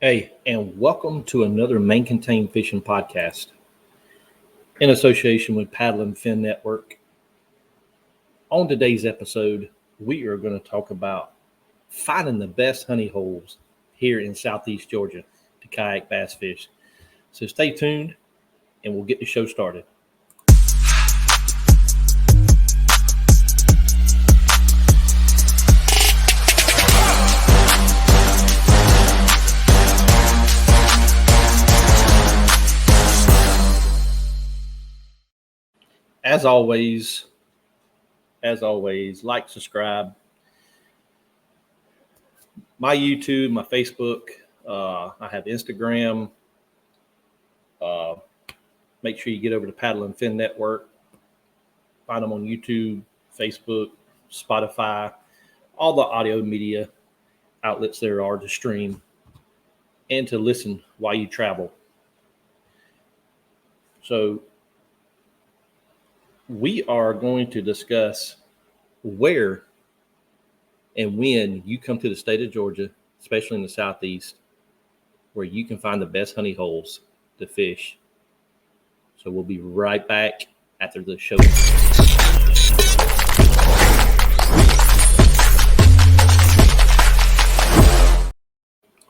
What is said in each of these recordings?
Hey, and welcome to another main contained fishing podcast in association with Paddle and Fin Network. On today's episode, we are going to talk about finding the best honey holes here in Southeast Georgia to kayak bass fish. So stay tuned and we'll get the show started. As always, like, subscribe. My YouTube, my Facebook, I have Instagram. Make sure you get over to Paddle and Fin Network. Find them on YouTube, Facebook, Spotify, all the audio media outlets there are to stream and to listen while you travel. So we are going to discuss where and when you come to the state of Georgia, especially in the Southeast, where you can find the best honey holes to fish. So we'll be right back after the show.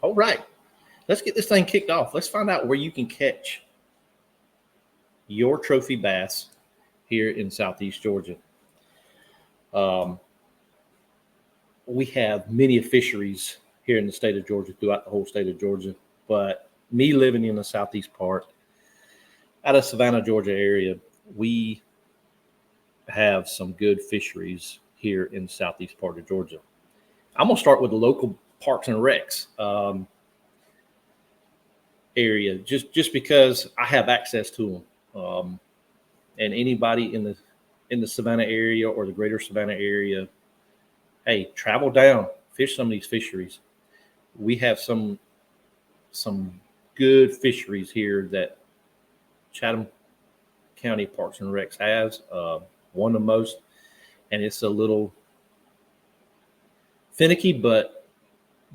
All right, let's get this thing kicked off. Let's find out where you can catch your trophy bass here in Southeast Georgia. We have many fisheries here in the state of Georgia, throughout the whole state of Georgia. But me living in the southeast part, out of Savannah, Georgia area, we have some good fisheries here in the southeast part of Georgia. I'm going to start with the local parks and recs area, just because I have access to them. And anybody in the Savannah area or the greater Savannah area, hey, travel down, fish some of these fisheries. We have some good fisheries here that Chatham County Parks and Recs has, one of the most, and it's a little finicky, but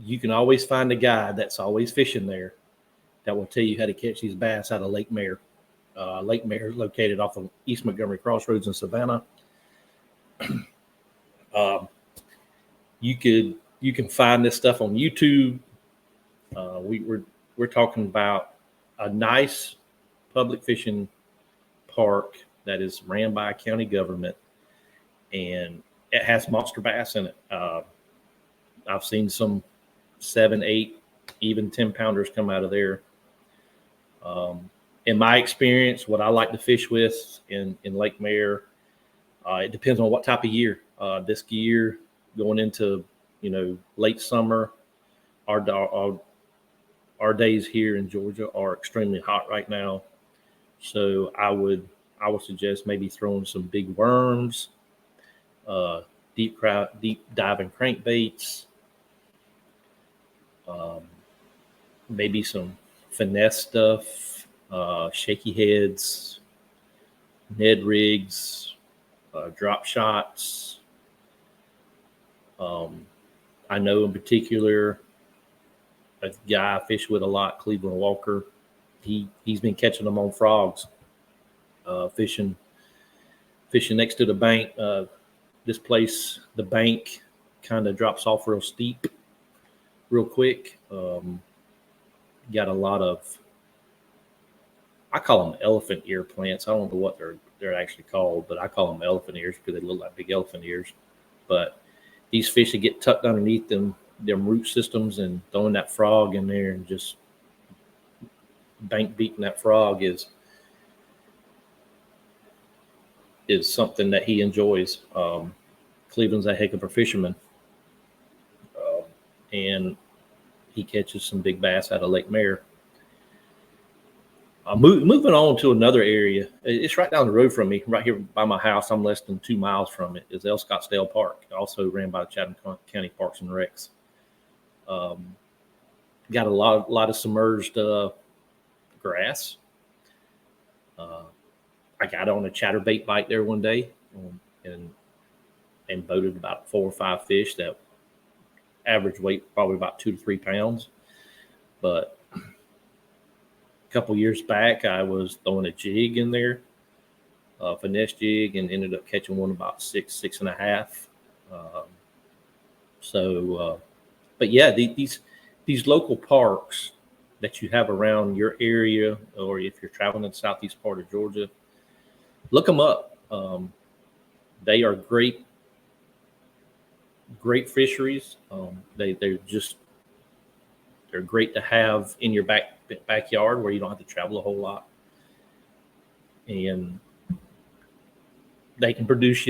you can always find a guy that's always fishing there that will tell you how to catch these bass out of Lake Mare. Lake Mare is located off of East Montgomery Crossroads in Savannah. You can find this stuff on YouTube. We're talking about a nice public fishing park that is ran by a county government, and it has monster bass in it. I've seen some 7, 8, even 10 pounders come out of there. In my experience, what I like to fish with in Lake Mare, it depends on what type of year. This year, going into late summer, our days here in Georgia are extremely hot right now. So I would suggest maybe throwing some big worms, deep diving crankbaits, maybe some finesse stuff. Shaky heads, Ned rigs, drop shots. I know in particular a guy I fish with a lot, Cleveland Walker. He's been catching them on frogs, fishing next to the bank. This place, the bank kind of drops off real steep, real quick. Got a lot of, I call them elephant ear plants. I don't know what they're actually called, but I call them elephant ears because they look like big elephant ears. But these fish that get tucked underneath them root systems, and throwing that frog in there and just bank beating that frog is something that he enjoys. Cleveland's a heck of a fisherman, and he catches some big bass out of Lake Mare. Moving on to another area, it's right down the road from me, right here by my house. I'm less than 2 miles from it. Is El Scottsdale Park, also ran by the Chatham County Parks and Recs. Got a lot of submerged grass. I got on a chatterbait bite there one day, and boated about 4 or 5 fish that average weight probably about 2 to 3 pounds. But a couple years back, I was throwing a jig in there, finesse jig, and ended up catching one about 6.5. But yeah, these local parks that you have around your area, or if you're traveling in the southeast part of Georgia, look them up. They are great fisheries. They're great to have in your backyard where you don't have to travel a whole lot, and they can produce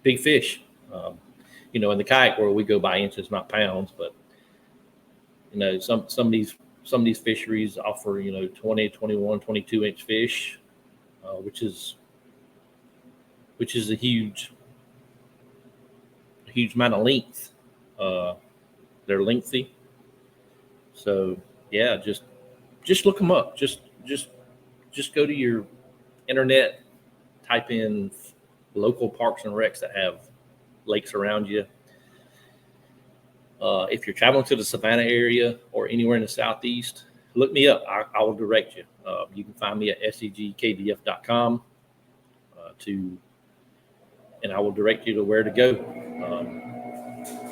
big fish. In the kayak world, we go by inches, not pounds, but some of these fisheries offer 20, 21, 22-inch fish, which is a huge amount of length. They're lengthy, so yeah, just look them up. Just go to your internet, type in local parks and recs that have lakes around you. If you're traveling to the Savannah area or anywhere in the southeast, look me up. I will direct you. You can find me at SEGKBF.com and I will direct you to where to go.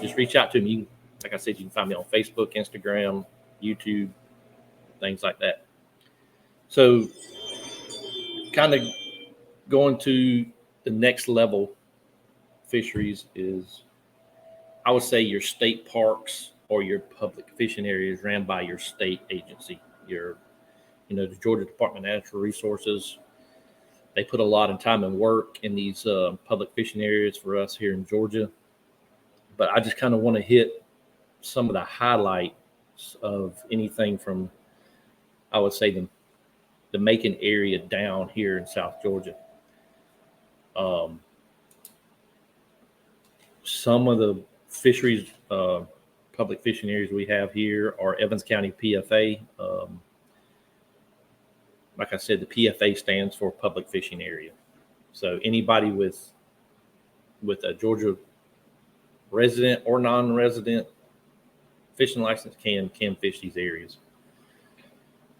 Just reach out to me. Like I said, you can find me on Facebook, Instagram, YouTube, things like that. So kind of going to the next level fisheries is, I would say, your state parks or your public fishing areas ran by your state agency. The Georgia Department of Natural Resources, they put a lot of time and work in these public fishing areas for us here in Georgia. But I just kind of want to hit some of the highlights of anything from, I would say, the Macon area down here in South Georgia. Some of the fisheries, public fishing areas we have here are Evans County PFA. Like I said, the PFA stands for Public Fishing Area. So anybody with a Georgia resident or non-resident fishing license can fish these areas.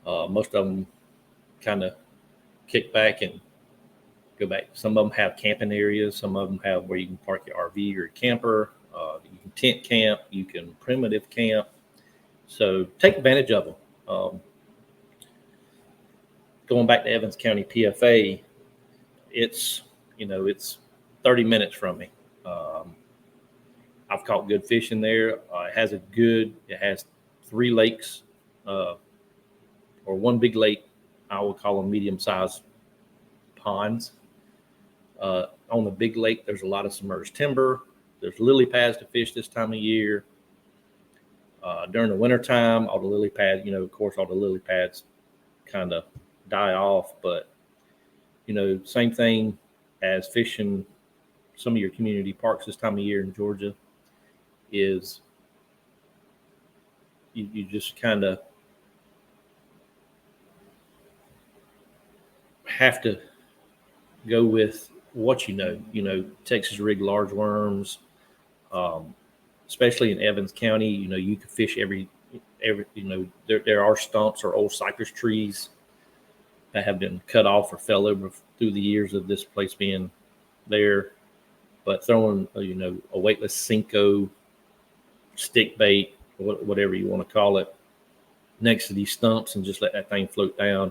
Most of them kind of kick back and go back. Some of them have camping areas. Some of them have where you can park your RV or your camper. You can tent camp. You can primitive camp. So take advantage of them. Going back to Evans County PFA, it's 30 minutes from me. I've caught good fish in there. It has 3 lakes, or one big lake. I would call them medium-sized ponds. On the big lake, there's a lot of submerged timber. There's lily pads to fish this time of year. During the wintertime, all the lily pads, of course, all the lily pads kind of die off. But, same thing as fishing some of your community parks this time of year in Georgia is you just kind of have to go with what Texas rig large worms, especially in Evans County. You can fish every there are stumps or old cypress trees that have been cut off or fell over through the years of this place being there. But throwing a weightless Senko, stick bait, whatever you want to call it, next to these stumps and just let that thing float down.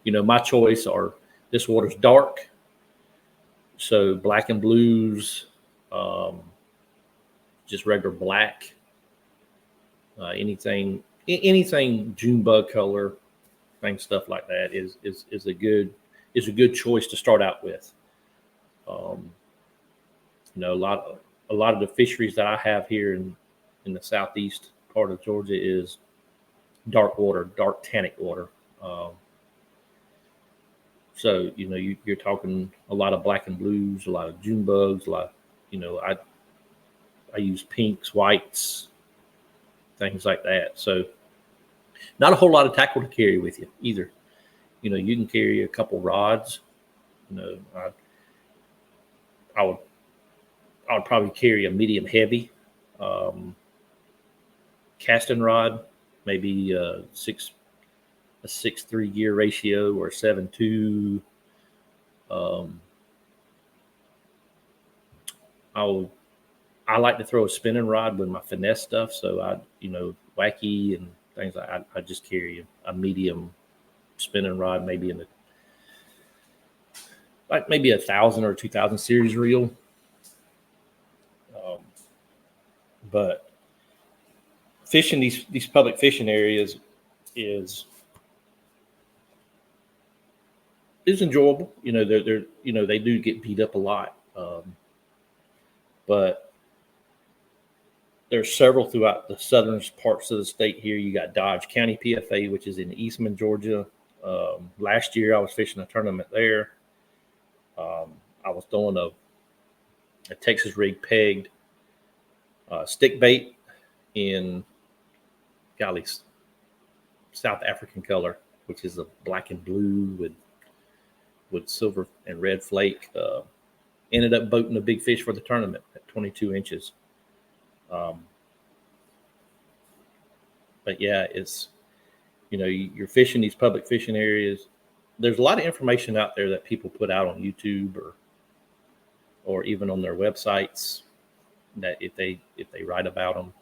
My choice are, this water's dark, so black and blues, just regular black, anything June bug color, stuff like that is a good choice to start out with. A lot of the fisheries that I have here in the southeast part of Georgia is dark water, dark tannic water. So you're talking a lot of black and blues, a lot of June bugs, a lot. I use pinks, whites, things like that. So not a whole lot of tackle to carry with you either. You can carry a couple rods. I would probably carry a medium heavy, Casting rod, maybe a 6.3 gear ratio or 7.2. I like to throw a spinning rod with my finesse stuff. So wacky and things like I just carry a medium spinning rod, maybe maybe 1,000 or 2,000 series reel. But fishing these public fishing areas is enjoyable. They're they do get beat up a lot, but there's several throughout the southern parts of the state here. You got Dodge County PFA, which is in Eastman, Georgia. Last year I was fishing a tournament there. I was throwing a Texas rig pegged stick bait in South African color, which is a black and blue with silver and red flake. Ended up boating a big fish for the tournament at 22 inches. But yeah, it's, you're fishing these public fishing areas. There's a lot of information out there that people put out on YouTube or even on their websites that if they write about them.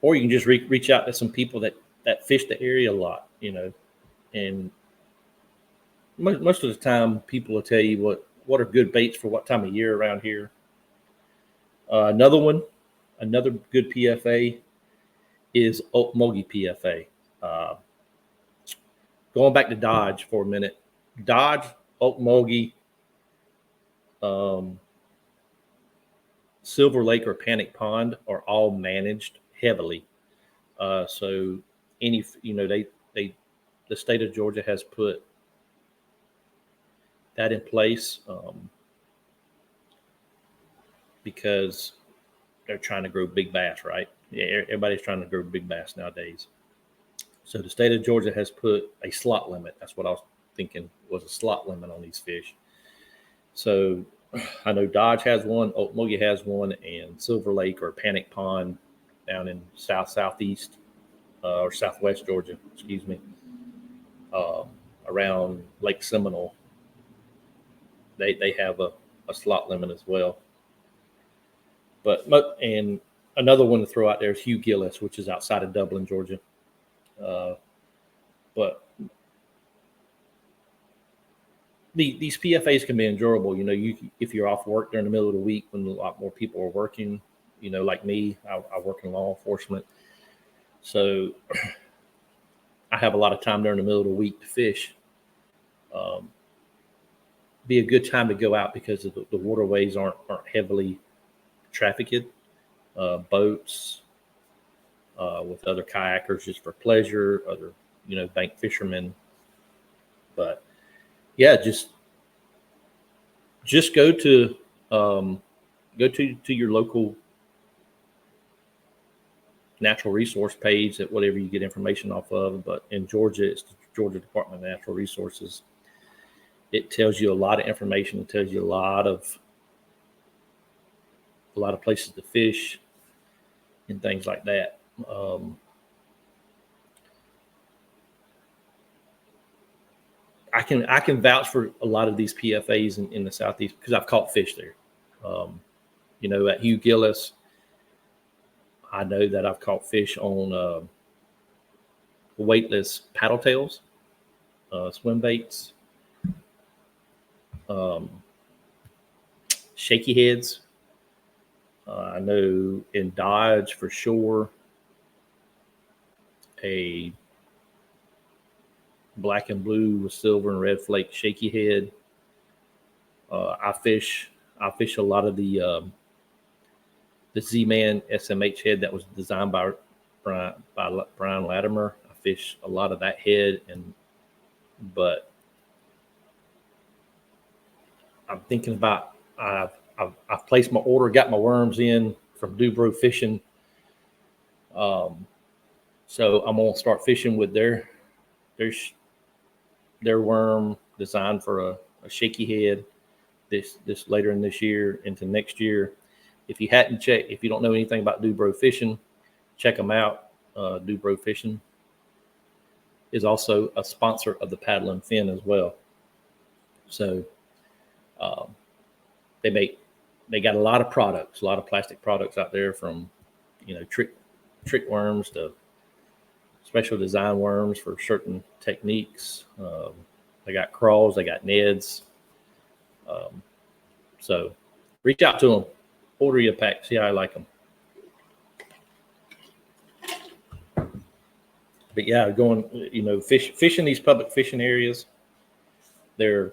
Or you can just reach out to some people that fish the area a lot, and most of the time people will tell you what are good baits for what time of year around here. Another good PFA is Ogeechee PFA. Going back to Dodge for a minute, Dodge, Ogeechee, Silver Lake or Panic Pond are all managed heavily. So the state of Georgia has put that in place because they're trying to grow big bass, right? Yeah, everybody's trying to grow big bass nowadays. So the state of Georgia has put a slot limit. That's what I was thinking was a slot limit on these fish. So I know Dodge has one, Ogeechee has one, and Silver Lake or Panic Pond down in southeast or southwest Georgia, around Lake Seminole. They have a slot limit as well. And another one to throw out there is Hugh Gillis, which is outside of Dublin, Georgia. But these PFAs can be enjoyable. If you're off work during the middle of the week when a lot more people are working, like me, I work in law enforcement. So I have a lot of time during the middle of the week to fish. Be a good time to go out because the waterways aren't heavily trafficked. Boats with other kayakers just for pleasure, other bank fishermen. But yeah, just go to your local natural resource page at whatever you get information off of. But in Georgia, it's the Georgia Department of Natural Resources. It tells you a lot of information. It tells you a lot of places to fish and things like that. I can vouch for a lot of these PFAs in the Southeast because I've caught fish there. At Hugh Gillis, I know that I've caught fish on weightless paddle tails, swim baits, shaky heads. I know in Dodge for sure, a black and blue with silver and red flake shaky head. I fish a lot of the Z-Man SMH head that was designed by Brian Latimer. I fish a lot of that head, but I'm thinking about I've placed my order, got my worms in from Dubrow Fishing. So I'm gonna start fishing with their worm designed for a shaky head this later in this year into next year. if you hadn't checked, if you don't know anything about Dubrow Fishing, check them out. Dubrow Fishing is also a sponsor of the Paddle and Fin as well. So they got a lot of products, a lot of plastic products out there, from trick worms to special design worms for certain techniques. They got crawls, they got neds. So reach out to them, order you a pack, see how I like them. But yeah, fishing these public fishing areas, they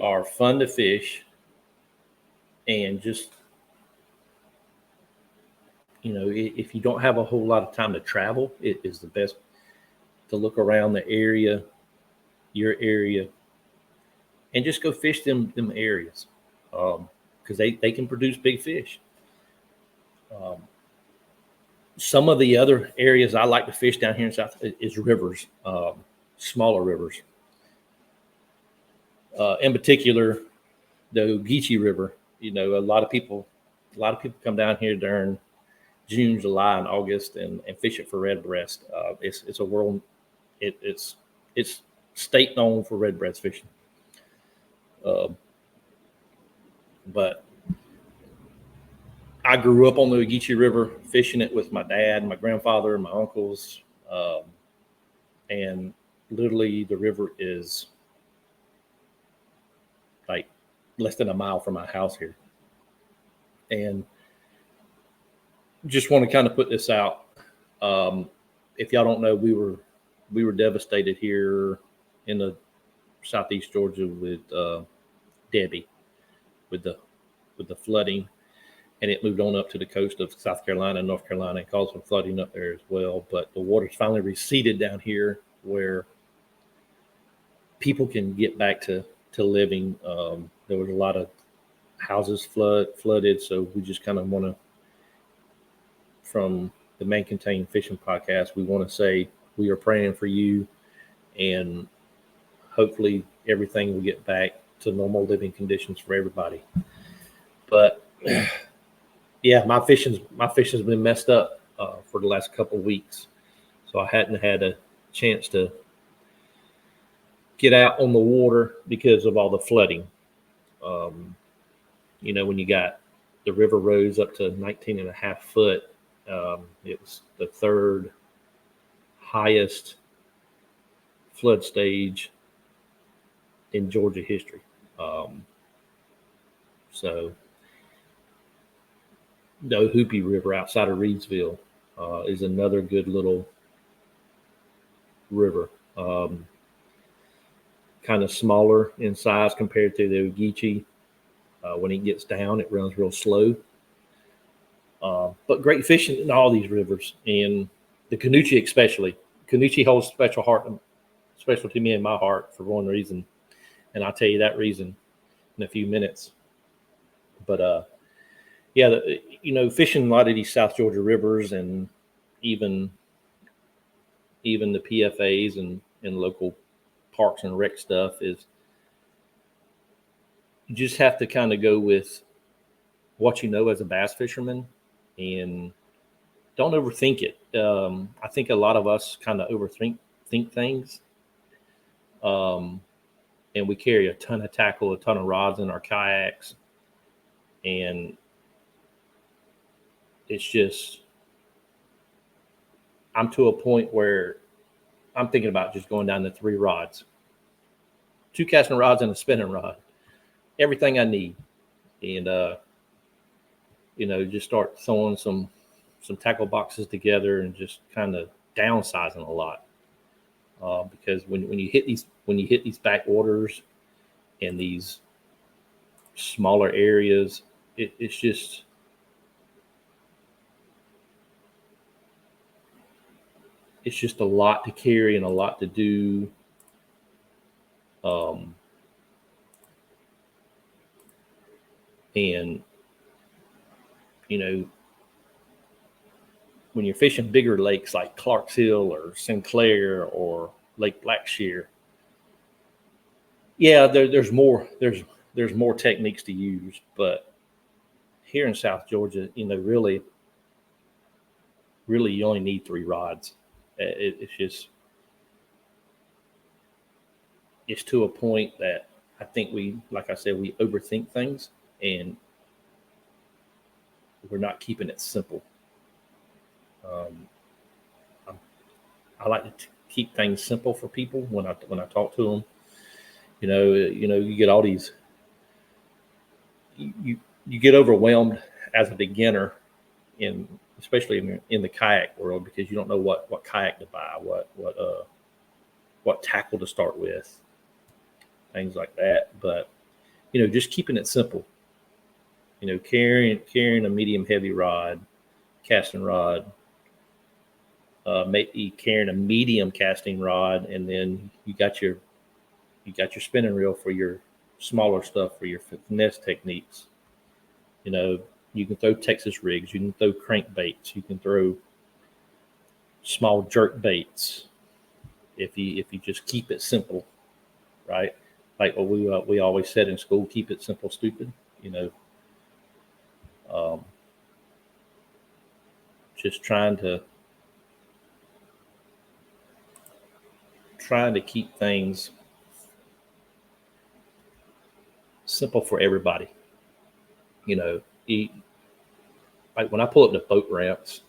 are fun to fish, and just, if you don't have a whole lot of time to travel, it is the best to look around the area, your area, and just go fish them areas, because they can produce big fish. Some of the other areas I like to fish down here in South is rivers, smaller rivers. In particular, the Ogeechee River. A lot of people come down here during June, July, and August and fish it for red breast. It's a world. It's state known for red breast fishing. But I grew up on the Ogeechee River, fishing it with my dad, my grandfather, and my uncles. And literally the river is like less than a mile from my house here. And just want to kind of put this out. If y'all don't know, we were devastated here in the southeast Georgia with Debbie, with the flooding. And it moved on up to the coast of South Carolina and North Carolina and caused some flooding up there as well. But the water's finally receded down here where people can get back to living. There was a lot of houses flooded. So we just kind of want to, from the Man Contained Fishing Podcast, we want to say we are praying for you, and hopefully everything will get back to normal living conditions for everybody. But yeah, my fishing's been messed up for the last couple of weeks, so I hadn't had a chance to get out on the water because of all the flooding. When you got the river rose up to 19 and a half foot, it was the third highest flood stage in Georgia history. So the Ogeechee River outside of Reedsville is another good little river. Kind of smaller in size compared to the Ogeechee. When it gets down, it runs real slow. But great fishing in all these rivers, and the Canoochee especially. Canoochee holds special to me in my heart for one reason, and I'll tell you that reason in a few minutes. But fishing a lot of these South Georgia rivers, and even the PFAs and local parks and rec stuff, is you just have to kind of go with what you know as a bass fisherman, and don't overthink it. I think a lot of us kind of overthink things. And we carry a ton of tackle, a ton of rods in our kayaks. And it's just, I'm to a point where I'm thinking about just going down to 3 rods, 2 casting rods and a spinning rod, everything I need. And, just start throwing some tackle boxes together and just kind of downsizing a lot. Because when you hit these backwaters and these smaller areas, it's just a lot to carry and a lot to do. And when you're fishing bigger lakes like Clarks Hill or Sinclair or Lake Blackshear, yeah, there's more there's more techniques to use, but here in South Georgia, really you only need 3 rods. It's to a point that I think like I said, we overthink things and we're not keeping it simple. I like to keep things simple for people when I talk to them. You get all these. You get overwhelmed as a beginner, especially in the kayak world, because you don't know what kayak to buy, what tackle to start with, things like that. But just keeping it simple. Carrying a medium heavy rod, casting rod, maybe carrying a medium casting rod, and then you got your spinning reel for your smaller stuff, for your finesse techniques. You can throw Texas rigs, you can throw crankbaits, you can throw small jerk baits if you just keep it simple, right? Like what we always said in school, keep it simple, stupid. Just trying to keep things simple for everybody. Like when I pull up the boat ramps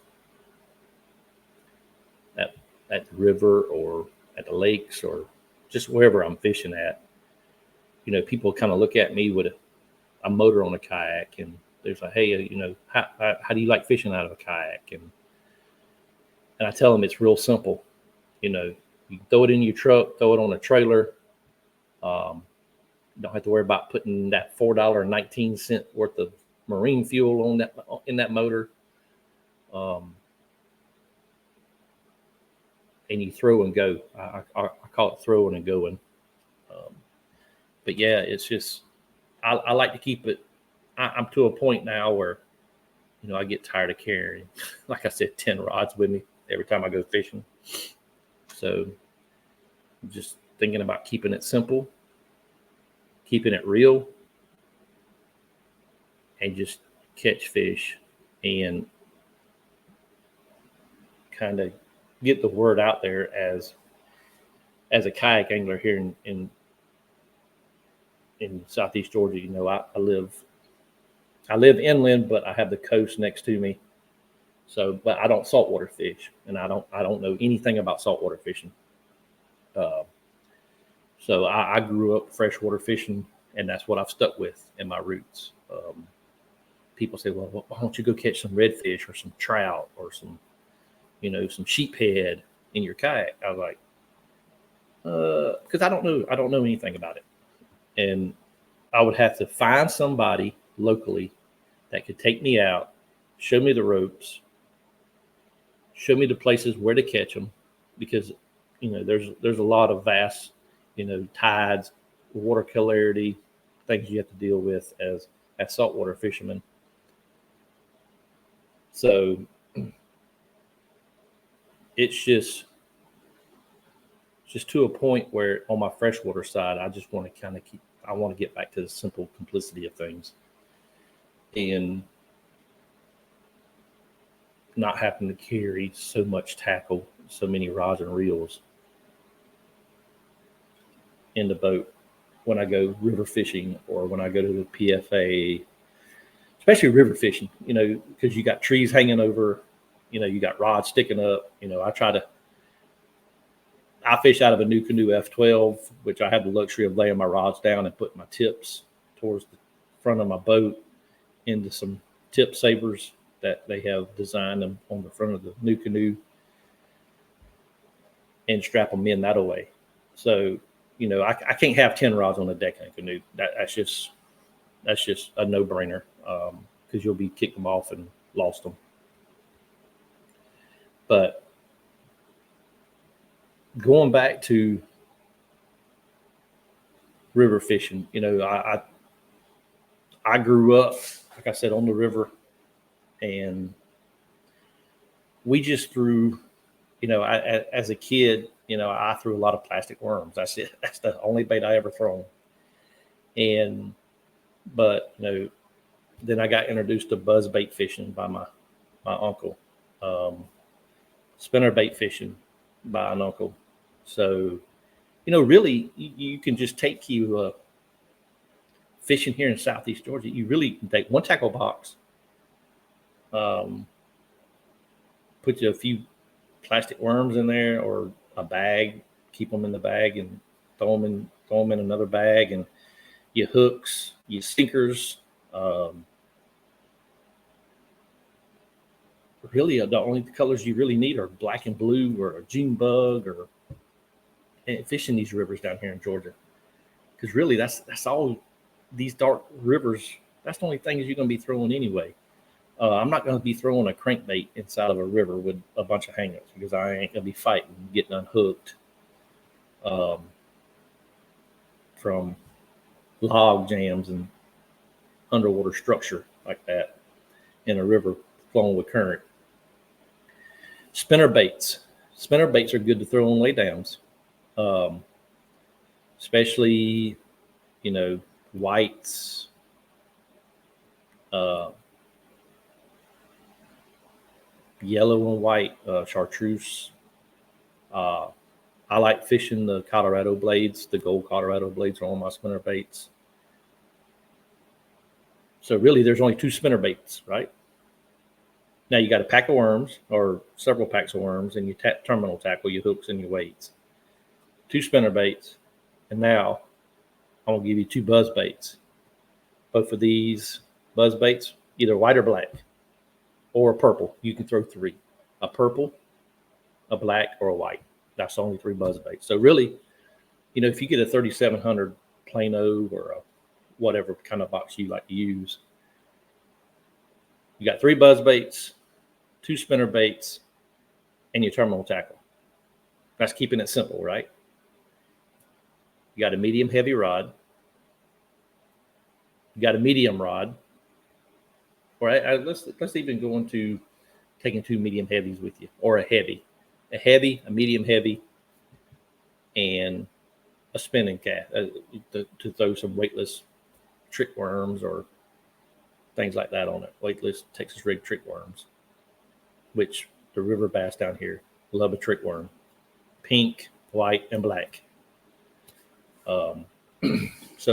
at the river or at the lakes or just wherever I'm fishing at, people kind of look at me with a motor on a kayak, and they're like, hey, how do you like fishing out of a kayak? And I tell them it's real simple. You throw it in your truck, throw it on a trailer. Don't have to worry about putting that $4.19 worth of marine fuel in that motor. And you throw and go. I call it throwing and going. But yeah, it's just I like to keep it. I'm to a point now where I get tired of carrying, like I said, 10 rods with me every time I go fishing. So I'm just thinking about keeping it simple, keeping it real, and just catch fish and kind of get the word out there as a kayak angler here in Southeast Georgia. I live inland, but I have the coast next to me. So, but I don't saltwater fish, and I don't know anything about saltwater fishing. So I grew up freshwater fishing, and that's what I've stuck with in my roots. People say, well, why don't you go catch some redfish or some trout or some sheephead in your kayak? I was like, because I don't know anything about it. And I would have to find somebody locally that could take me out, show me the ropes, show me the places where to catch them, because there's a lot of vast tides, water clarity, things you have to deal with as saltwater fishermen. So it's just to a point where on my freshwater side, I just want to I want to get back to the simple simplicity of things and not having to carry so much tackle, so many rods and reels in the boat when I go river fishing or when I go to the PFA, especially river fishing, because you got trees hanging over, you got rods sticking up. I fish out of a NuCanoe F12, which I have the luxury of laying my rods down and putting my tips towards the front of my boat into some tip savers that they have designed them on the front of the NuCanoe and strap them in that way. So, I can't have 10 rods on the deck in a canoe. That's just a no-brainer because you'll be kicked them off and lost them. But going back to river fishing, I grew up, like I said, on the river, and we just threw, as a kid, I threw a lot of plastic worms. That's it. That's the only bait I ever thrown. And But then I got introduced to buzz bait fishing by my uncle, spinner bait fishing by an uncle. So, really, you can just take you fishing here in Southeast Georgia. You really can take one tackle box, put you a few plastic worms in there or a bag, keep them in the bag, and throw them in another bag, and your hooks, your sinkers. Really, the only colors you really need are black and blue, or a June bug, or fishing these rivers down here in Georgia. Because really, that's all these dark rivers. That's the only things you're going to be throwing anyway. I'm not going to be throwing a crankbait inside of a river with a bunch of hangers, because I ain't going to be fighting getting unhooked from log jams and underwater structure like that in a river flowing with current. Spinner baits are good to throw on laydowns, especially whites, yellow and white, chartreuse. I like fishing the Colorado blades. The gold Colorado blades are on my spinner baits. So really, there's only 2 spinner baits, right? Now you got a pack of worms or several packs of worms, and your terminal tackle, your hooks, and your weights. 2 spinner baits, and now I'm gonna give you 2 buzz baits. Both of these buzz baits, either white or black, or a purple. You can throw 3: a purple, a black, or a white. That's only 3 buzz baits. So really, if you get a 3700 Plano or a whatever kind of box you like to use, you got 3 buzz baits, 2 spinner baits, and your terminal tackle. That's keeping it simple, right? You got a medium heavy rod. You got a medium rod. Or let's even go into taking 2 medium heavies with you, or a heavy, a medium heavy, and a spinning cast to throw some weightless trick worms or things like that on it. Weightless Texas rig trick worms, which the river bass down here love a trick worm. Pink, white, and black. So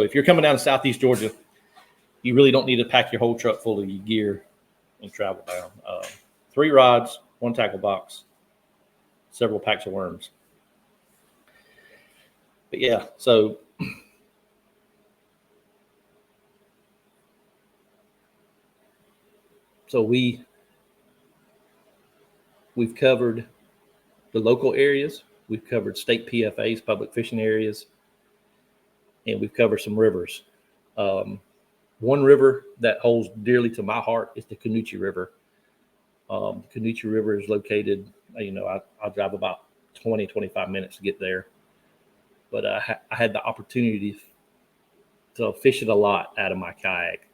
if you're coming down to Southeast Georgia, you really don't need to pack your whole truck full of your gear and travel down. 3 rods, 1 tackle box, several packs of worms. But yeah, so we've covered the local areas, we've covered state PFAs, public fishing areas, and we've covered some rivers. One river that holds dearly to my heart is the Canoochee River. The Canoochee River is located, I'll drive about 20-25 minutes to get there. But I had the opportunity to fish it a lot out of my kayak.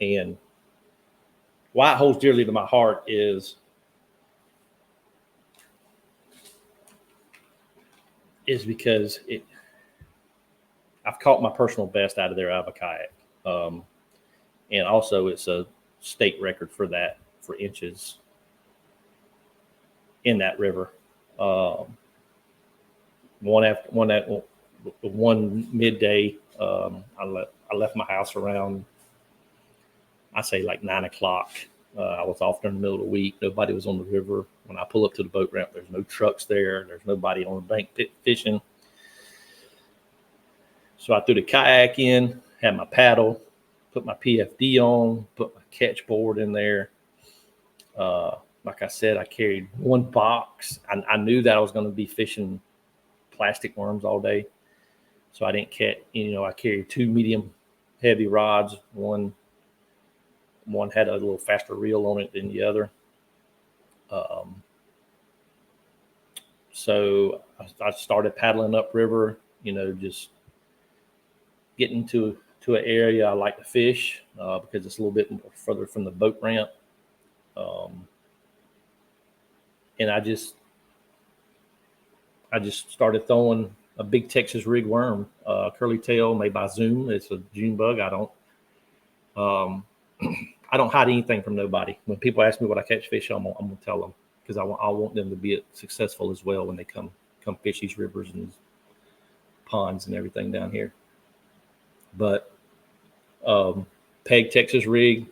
And why it holds dearly to my heart is because I've caught my personal best out of there out of a kayak. And also it's a state record for inches in that river. One midday, I left my house around, I say like 9 o'clock. I was off during the middle of the week. Nobody was on the river. When I pull up to the boat ramp, there's no trucks there. There's nobody on the bank fishing. So I threw the kayak in, had my paddle, put my PFD on, put my catch board in there. Like I said, I carried 1 box. I knew that I was going to be fishing plastic worms all day. So I didn't catch, I carried 2 medium heavy rods. One had a little faster reel on it than the other. So I started paddling upriver, just getting to an area I like to fish because it's a little bit more further from the boat ramp. And I just started throwing a big Texas rig worm, curly tail made by Zoom. It's a June bug. I don't hide anything from nobody. When people ask me what I catch fish on, I'm gonna tell them, because I want them to be successful as well when they come fish these rivers and these ponds and everything down here. But peg Texas rig,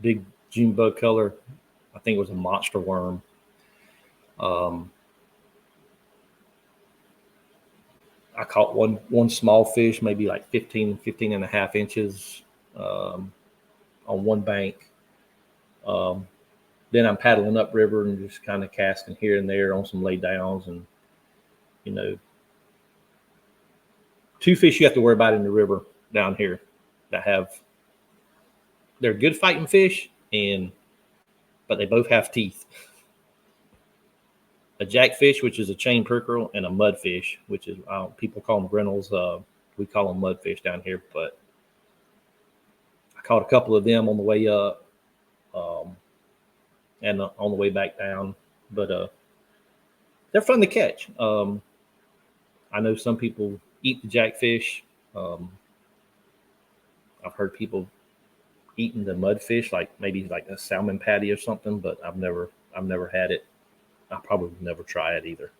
big June bug color. I think it was a monster worm. I caught one small fish, maybe like 15 and a half inches on one bank. Then I'm paddling upriver and just kind of casting here and there on some lay downs. And, you know, two fish you have to worry about in the river down here that they're good fighting fish, but they both have teeth. A jackfish, which is a chain pickerel, and a mudfish, which is, people call them grinnells. We call them mudfish down here, but I caught a couple of them on the way up and on the way back down. But they're fun to catch. I know some people eat the jackfish. I've heard people eating the mudfish, like maybe like a salmon patty or something, but I've never had it. I'll probably never try it either,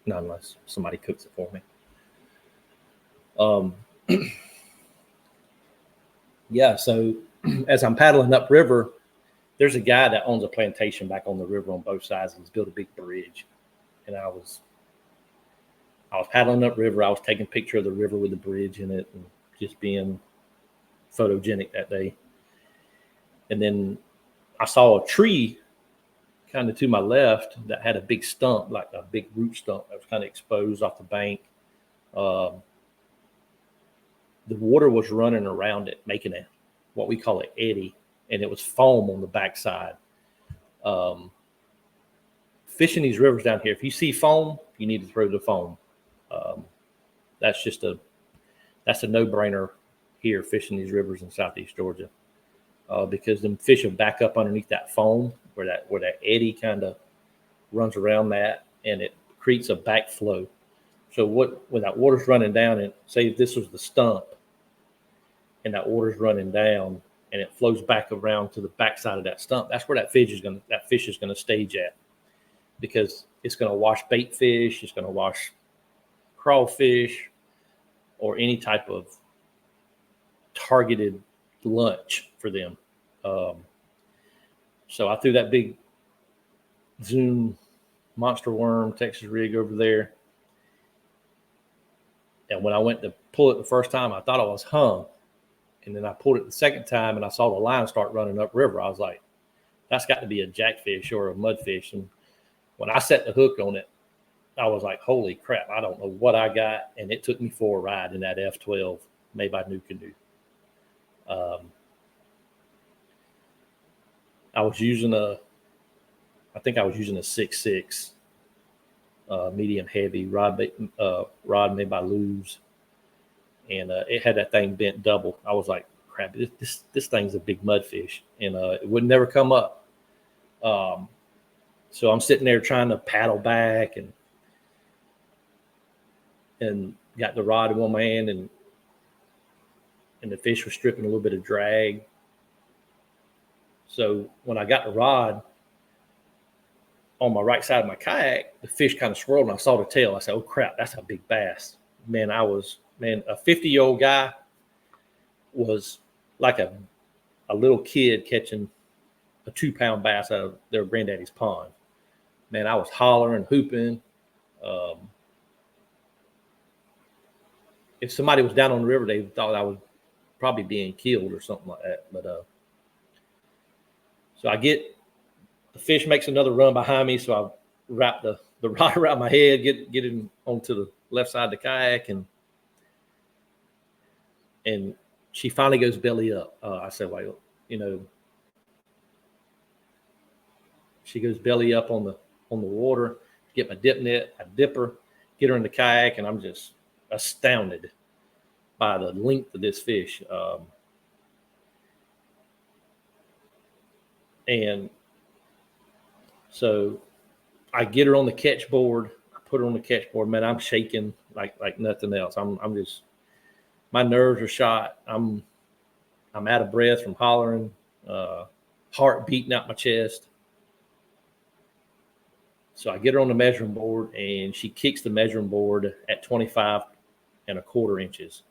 not unless somebody cooks it for me. Yeah, so as I'm paddling upriver, there's a guy that owns a plantation back on the river on both sides, and he's built a big bridge. And I was paddling upriver. I was taking a picture of the river with the bridge in it and just being photogenic that day. And then I saw a tree kind of to my left that had a big stump, like a big root stump that was kind of exposed off the bank. The water was running around it, making what we call an eddy, and it was foam on the backside. Fishing these rivers down here, if you see foam, you need to throw the foam. That's a no-brainer here fishing these rivers in Southeast Georgia, because them fish will back up underneath that foam where that eddy kind of runs around that, and it creates a backflow. So when that water's running down, and say if this was the stump, and that water's running down, and it flows back around to the backside of that stump, that's where that fish is gonna stage at, because it's gonna wash bait fish, it's gonna wash crawfish, or any type of targeted lunch for them. So I threw that big Zoom monster worm Texas rig over there. And when I went to pull it the first time, I thought I was hung. And then I pulled it the second time and I saw the line start running upriver. I was like, that's got to be a jackfish or a mudfish. And when I set the hook on it, I was like, holy crap, I don't know what I got. And it took me for a ride in that F12 made by New Canoe. I think I was using a 6.6 medium heavy rod made by Lew's, and it had that thing bent double. I was like, crap, this thing's a big mudfish, and it would never come up. So I'm sitting there trying to paddle back and got the rod in one hand, and the fish was stripping a little bit of drag. So when I got the rod on my right side of my kayak, the fish kind of swirled and I saw the tail. I said, oh crap, that's a big bass. Man, a 50-year-old guy was like a little kid catching a 2-pound bass out of their granddaddy's pond. Man, I was hollering, hooping. If somebody was down on the river, they thought I was probably being killed or something like that. But so the fish makes another run behind me. So I wrap the rod around my head, get him onto the left side of the kayak, and she finally goes belly up. I said, well, she goes belly up on the water, get my dip net, I dip her, get her in the kayak, and I'm just astounded by the length of this fish. And so I get her on the catch board, I put her on the catch board, man, I'm shaking like nothing else. I'm just, my nerves are shot. I'm out of breath from hollering, heart beating out my chest. So I get her on the measuring board, and she kicks the measuring board at 25.25 inches.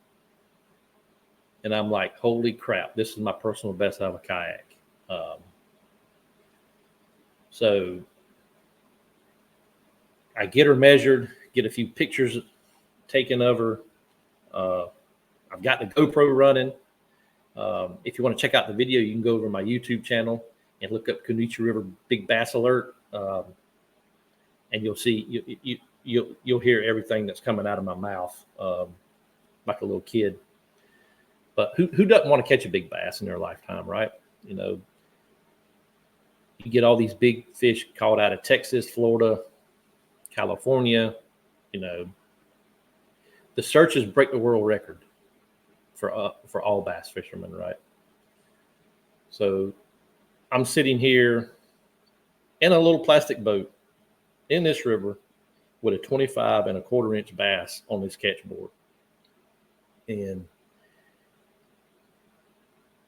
And I'm like, holy crap, this is my personal best out of a kayak. So I get her measured, get a few pictures taken of her. I've got the GoPro running. If you want to check out the video, you can go over to my YouTube channel and look up Canoochee River Big Bass Alert. And you'll see, you'll hear everything that's coming out of my mouth, like a little kid. But who doesn't want to catch a big bass in their lifetime, right? You know, you get all these big fish caught out of Texas, Florida, California. You know, the searches break the world record for all bass fishermen, right? So I'm sitting here in a little plastic boat in this river with a 25.25 inch bass on this catch board. And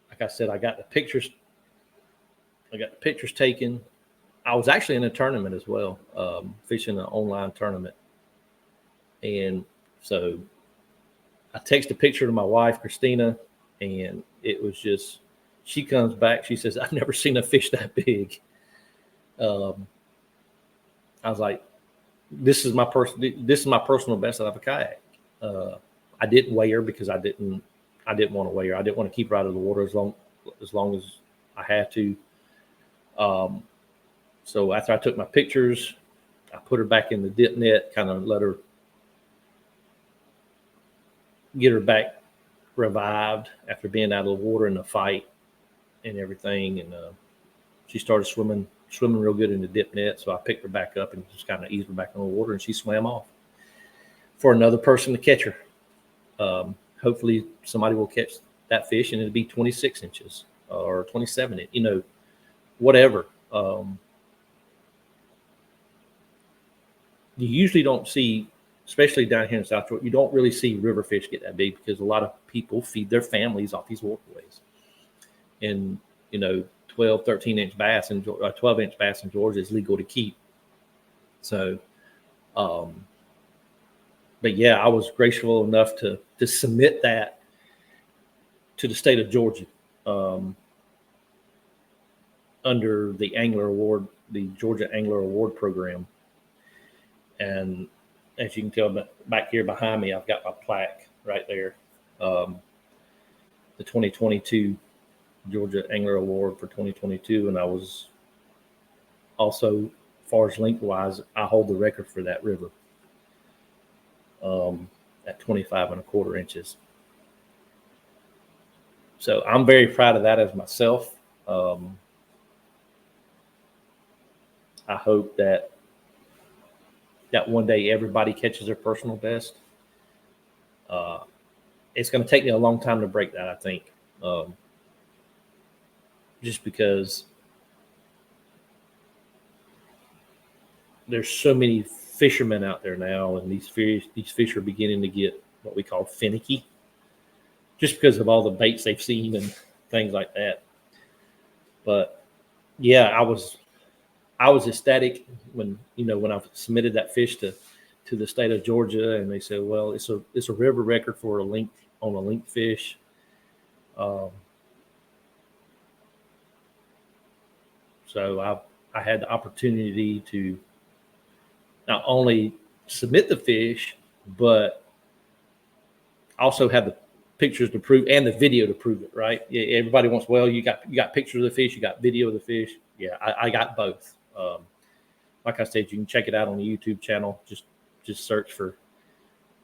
like I said, I got the pictures taken. I was actually in a tournament as well, fishing an online tournament. And so I text a picture to my wife, Christina, and it was just, she comes back, she says, I've never seen a fish that big. I was like, this is my personal best out of a kayak. I didn't weigh her because I didn't want to weigh her. I didn't want to keep her out of the water as long as I had to. So after I took my pictures, I put her back in the dip net, kind of let her get her back revived after being out of the water in the fight and everything. And she started swimming real good in the dip net. So I picked her back up and just kind of eased her back in the water, and she swam off for another person to catch her. Hopefully somebody will catch that fish, and it'll be 26 inches or 27, whatever. You usually don't see, especially down here in South Georgia, you don't really see river fish get that big because a lot of people feed their families off these waterways. And, 12, 13-inch bass and 12-inch bass in Georgia is legal to keep. So, but yeah, I was graceful enough to submit that to the state of Georgia under the Angler Award, the Georgia Angler Award program. And as you can tell back here behind me, I've got my plaque right there. The 2022 Georgia Angler Award for 2022. And I was also, as far as lengthwise, I hold the record for that river at 25.25 inches. So I'm very proud of that as myself. I hope that one day everybody catches their personal best. It's going to take me a long time to break that, I think. Just because there's so many fishermen out there now, and these fish are beginning to get what we call finicky, just because of all the baits they've seen and things like that. But yeah, I was ecstatic when I submitted that fish to the state of Georgia, and they said, well, it's a river record for a length fish. So I had the opportunity to not only submit the fish, but also have the pictures to prove and the video to prove it, right? Yeah, everybody wants, well, you got pictures of the fish, you got video of the fish. Yeah, I got both. Like I said, you can check it out on the YouTube channel. Just search for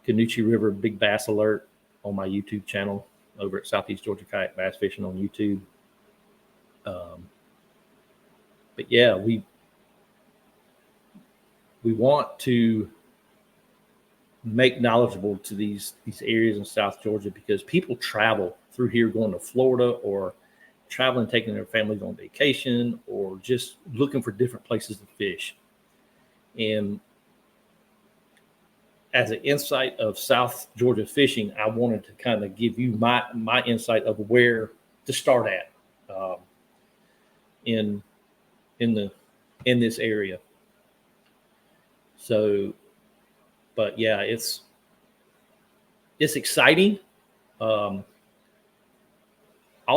Canoochee River Big Bass Alert on my YouTube channel over at Southeast Georgia Kayak Bass Fishing on YouTube. But yeah, we want to make knowledgeable to these areas in South Georgia, because people travel through here going to Florida, or traveling, taking their families on vacation, or just looking for different places to fish. And as an insight of South Georgia fishing, I wanted to kind of give you my insight of where to start at in this area. So, but yeah, it's exciting. All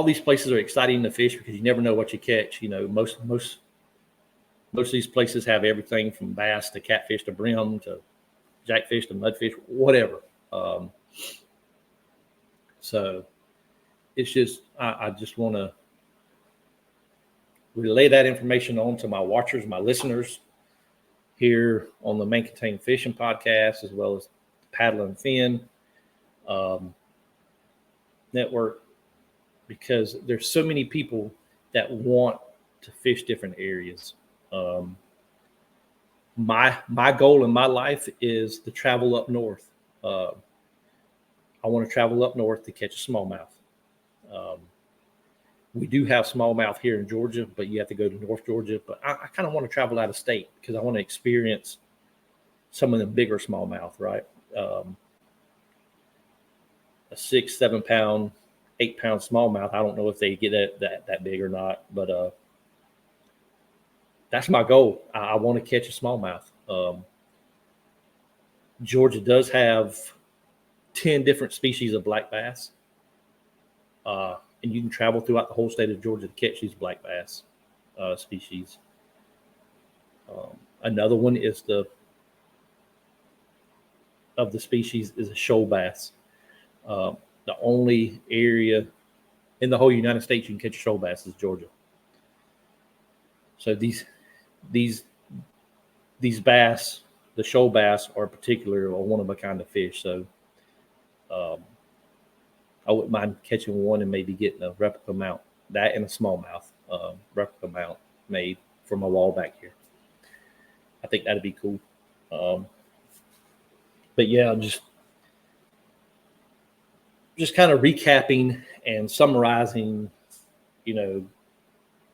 these places are exciting to fish because you never know what you catch. You know, most of these places have everything from bass to catfish to brim to jackfish to mudfish, whatever. So it's just, I just want to relay that information on to my watchers, my listeners here on the Main Contained Fishing Podcast, as well as Paddle and Fin network, because there's so many people that want to fish different areas. My goal in my life is to travel up north. I want to travel up north to catch a smallmouth. We do have smallmouth here in Georgia, but you have to go to North Georgia. But I kind of want to travel out of state because I want to experience some of the bigger smallmouth, right? A 6, 7 pound, 8 pound smallmouth. I don't know if they get that big or not, but that's my goal. I want to catch a smallmouth. Georgia does have 10 different species of black bass. And you can travel throughout the whole state of Georgia to catch these black bass species. Another one is the species is a shoal bass. The only area in the whole United States you can catch a shoal bass is Georgia. So these bass, the shoal bass, are particular or one of a kind of fish. So I wouldn't mind catching one and maybe getting a replica mount, that and a smallmouth replica mount made for my wall back here. I think that'd be cool. But yeah, just kind of recapping and summarizing, you know,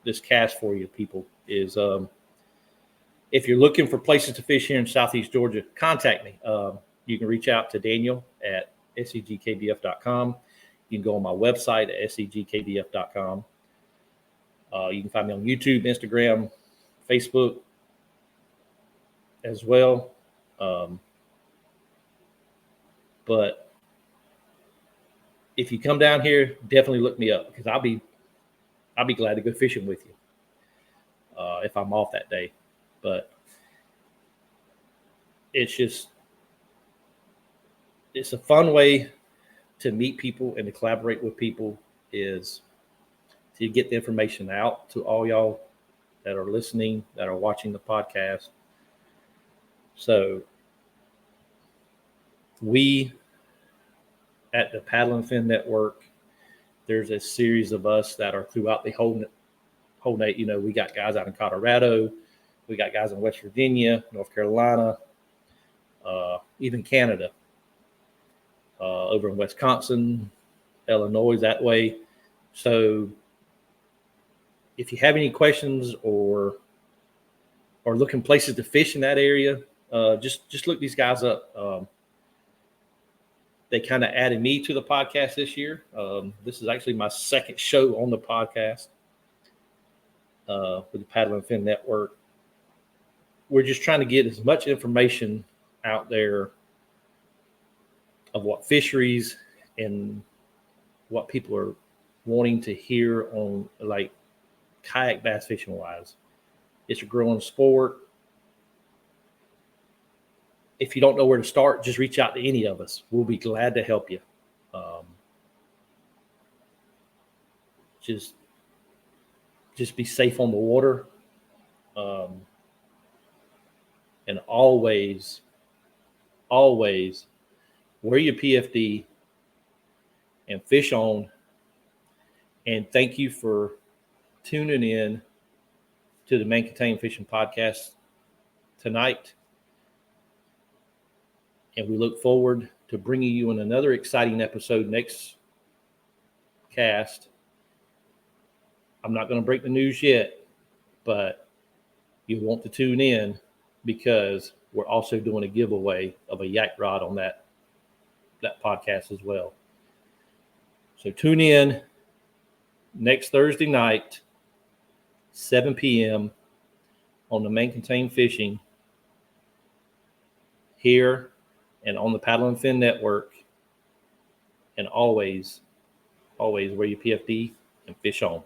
this cast for you people is if you're looking for places to fish here in Southeast Georgia, contact me. You can reach out to Daniel at SEGKBF.com. You can go on my website at SEGKBF.com. You can find me on YouTube, Instagram, Facebook as well. But if you come down here, definitely look me up because I'll be glad to go fishing with you if I'm off that day. But it's a fun way to meet people and to collaborate with people, is to get the information out to all y'all that are listening, that are watching the podcast. So we at the Paddle and Fin Network, there's a series of us that are throughout the whole you know, we got guys out in Colorado, we got guys in West Virginia, North Carolina, even Canada, over in Wisconsin, Illinois, that way. So if you have any questions or looking places to fish in that area, just look these guys up. They kind of added me to the podcast this year. This is actually my second show on the podcast with the Paddle and Fin Network. We're just trying to get as much information out there of what fisheries and what people are wanting to hear on, like, kayak bass fishing wise. It's a growing sport. If you don't know where to start, just reach out to any of us. We'll be glad to help you. Just be safe on the water. And always wear your PFD and fish on. And thank you for tuning in to the Main Contained Fishing Podcast tonight. And we look forward to bringing you in another exciting episode next cast. I'm not going to break the news yet, but you want to tune in because we're also doing a giveaway of a yak rod on that podcast as well. So tune in next Thursday night, 7 p.m. on the Main Contain Fishing here and on the Paddle and Fin Network. And always wear your PFD and fish on.